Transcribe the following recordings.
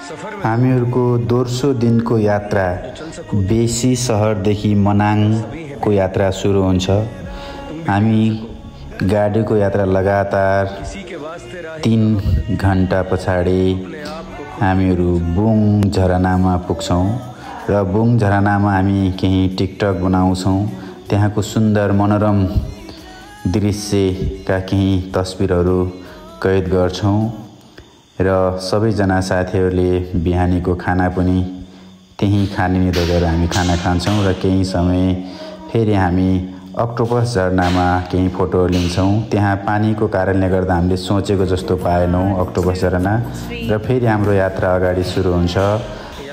हामीहरूको दोस्रो दिनको यात्रा बेसी सहरदेखि मनाङको यात्रा सुरु हुन्छ। हामी गाडीको यात्रा लगातार 3 घण्टा पछाडि हामीहरू बुङ झरनामा पुग्छौँ र बुङ झरनामा हामी केही टिकटक बनाउँछौँ। त्यहाँको सुन्दर मनोरम दृश्यका केही तस्बिरहरू कैद गर्छौँ र सबैजना साथीहरूले बिहानीको खाना पनि त्यही खाने गरेर हामी खाना खान्छौँ र केही समय फेरि हामी अक्टोपस झरनामा केही फोटो लिन्छौँ। त्यहाँ पानीको कारणले गर्दा हामीले सोचेको जस्तो पाएनौँ अक्टोपस झरना र फेरि हाम्रो यात्रा अगाडि सुरु हुन्छ।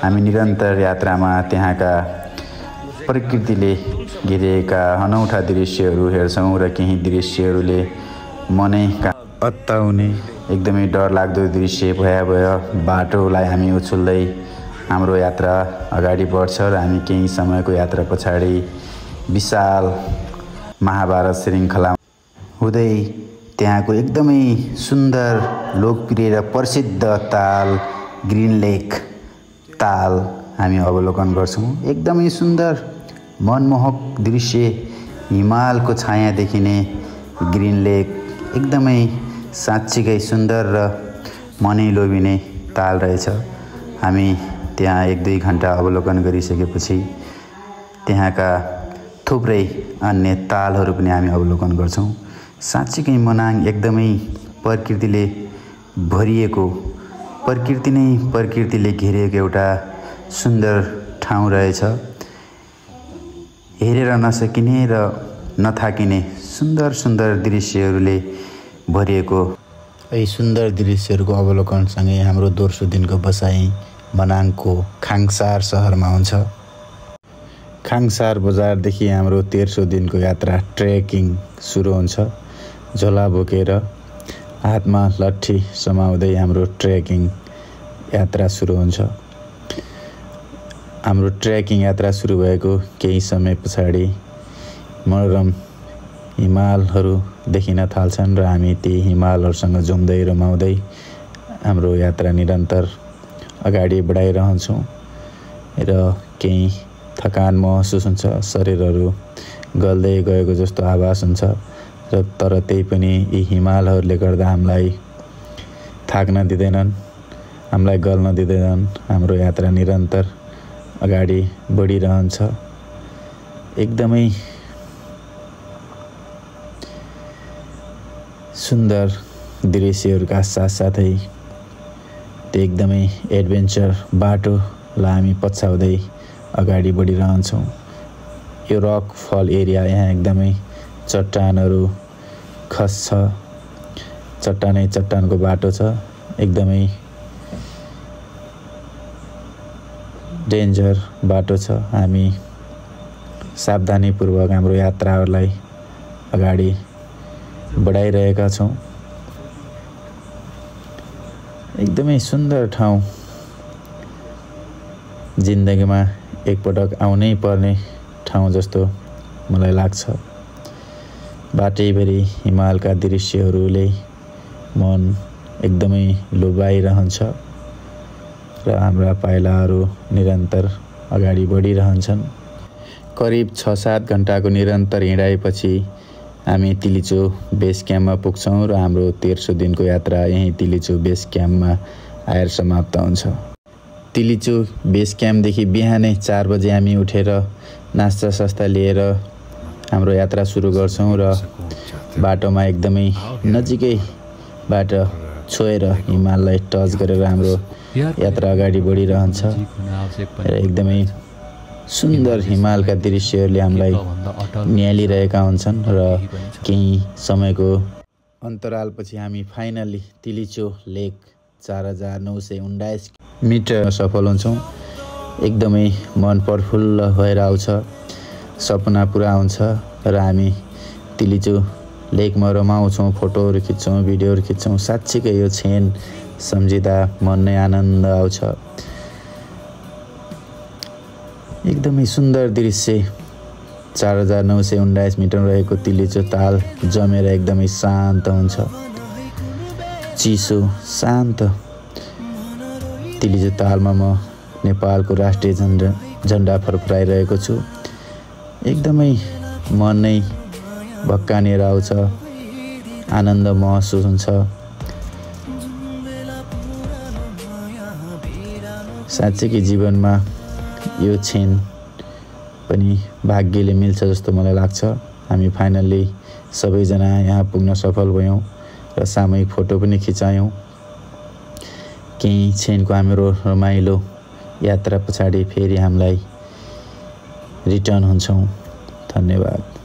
हामी निरन्तर यात्रामा त्यहाँका प्रकृतिले घेरिएका अनौठा दृश्यहरू हेर्छौँ र केही दृश्यहरूले मनै अत्ताउने एकदमै डरलाग्दो दृश्य भयावह बाटोलाई हामी उछुल्दै हाम्रो यात्रा अगाडि बढ्छ र हामी केही समयको यात्रा पछाडि विशाल महाभारत श्रृङ्खला हुँदै त्यहाँको एकदमै सुन्दर लोकप्रिय र प्रसिद्ध ताल ग्रिन लेक ताल हामी अवलोकन गर्छौँ। एकदमै सुन्दर मनमोहक दृश्य, हिमालको छाया देखिने ग्रिन लेक एकदमै साँच्चीकै सुन्दर र मनै लोभिने ताल रहेछ। हामी त्यहाँ 1-2 घण्टा अवलोकन गरिसकेपछि त्यहाँका थुप्रै अन्य तालहरू पनि हामी अवलोकन गर्छौँ। साँच्चीकै मनाङ एकदमै प्रकृतिले भरिएको, प्रकृतिले घेरिएको एउटा सुन्दर ठाउँ रहेछ। हेरेर नसकिने र नथाकिने सुन्दर सुन्दर दृश्यहरूले भरिएको यी सुन्दर दृश्यहरूको अवलोकनसँगै हाम्रो दोस्रो दिनको बसाइ मनाङको खाङसार सहरमा हुन्छ। खाङसार बजारदेखि हाम्रो तेस्रो दिनको यात्रा ट्रेकिङ सुरु हुन्छ। झोला बोकेर हातमा लट्ठी समाउँदै हाम्रो ट्रेकिङ यात्रा सुरु हुन्छ। हाम्रो ट्रेकिङ यात्रा सुरु भएको केही समय पछाडि मनोरम हिमालहरू देखिन थाल्छन् र हामी ती हिमालहरूसँग झुम्दै रमाउँदै हाम्रो यात्रा निरन्तर अगाडि बढाइरहन्छौँ र केही थकान महसुस हुन्छ, शरीरहरू गल्दै गएको जस्तो आभास हुन्छ र तर त्यही पनि यी हिमालहरूले गर्दा हामीलाई थाक्न दिँदैनन्, हामीलाई गल्न दिँदैनन्। हाम्रो यात्रा निरन्तर अगाडि बढिरहन्छ। एकदमै सुन्दर दृश्यहरूका साथसाथै त्यो एकदमै एडभेन्चर बाटोलाई हामी पछ्याउँदै अगाडि बढिरहन्छौँ। यो रक फल एरिया, यहाँ एकदमै चट्टानहरू खस्छ, चट्टानको बाटो छ। एकदमै डेन्जर बाटो छ। हामी सावधानीपूर्वक हाम्रो यात्राहरूलाई अगाडि बढाइरहेका छौँ। एकदमै सुन्दर ठाउँ, जिन्दगीमा एकपटक आउनै पर्ने ठाउँ जस्तो मलाई लाग्छ। बाटैभरि हिमालका दृश्यहरूले मन एकदमै लोभाइरहन्छ र हाम्रा पाइलाहरू निरन्तर अगाडि बढिरहन्छन्। करिब 6-7 घण्टाको निरन्तर हिँडाइपछि हामी तिलिचो बेस क्याम्पमा पुग्छौँ र हाम्रो तेस्रो दिनको यात्रा यहीँ तिलिचो बेस क्याम्पमा आएर समाप्त हुन्छ। तिलिचो बेस क्याम्पदेखि बिहानै 4 बजे हामी उठेर नास्ता लिएर हाम्रो यात्रा सुरु गर्छौँ र बाटोमा एकदमै नजिकैबाट छोएर हिमाललाई टच गरेर हाम्रो यात्रा अगाडि बढिरहन्छ र एकदमै सुन्दर हिमालका दृश्यहरूले हामीलाई निहालिरहेका हुन्छन् र केही समयको अन्तरालपछि हामी फाइनली तिलिचो लेक 4919 मिटर सफल हुन्छौँ। एकदमै मन प्रफुल्ल भएर आउँछ, सपना पुरा हुन्छ र हामी तिलिचो लेकमा रमाउँछौँ, फोटोहरू खिच्छौँ, भिडियोहरू खिच्छौँ। साँच्चीकै यो क्षण सम्झिँदा मन नै आनन्द आउँछ। एकदमै सुन्दर दृश्य। 4919 मिटर रहेको तिलिचो ताल जमेर एकदमै शान्त हुन्छ, चिसो शान्त तिलिजो तालमा म नेपालको राष्ट्रिय झन्डा फरफराइरहेको छु। एकदमै मन नै भक्कानेर आउँछ, आनन्द महसुस हुन्छ। साँच्चै जीवनमा यो क्षण पनि भाग्यले मिल्छ जस्तो मलाई लाग्छ। हामी फाइनल्ली सबैजना यहाँ पुग्न सफल भयौँ र सामूहिक फोटो पनि खिचायौँ। केही क्षणको हाम्रो रमाइलो यात्रा पछाडि फेरि हामीलाई रिटर्न हुन्छौँ। धन्यवाद।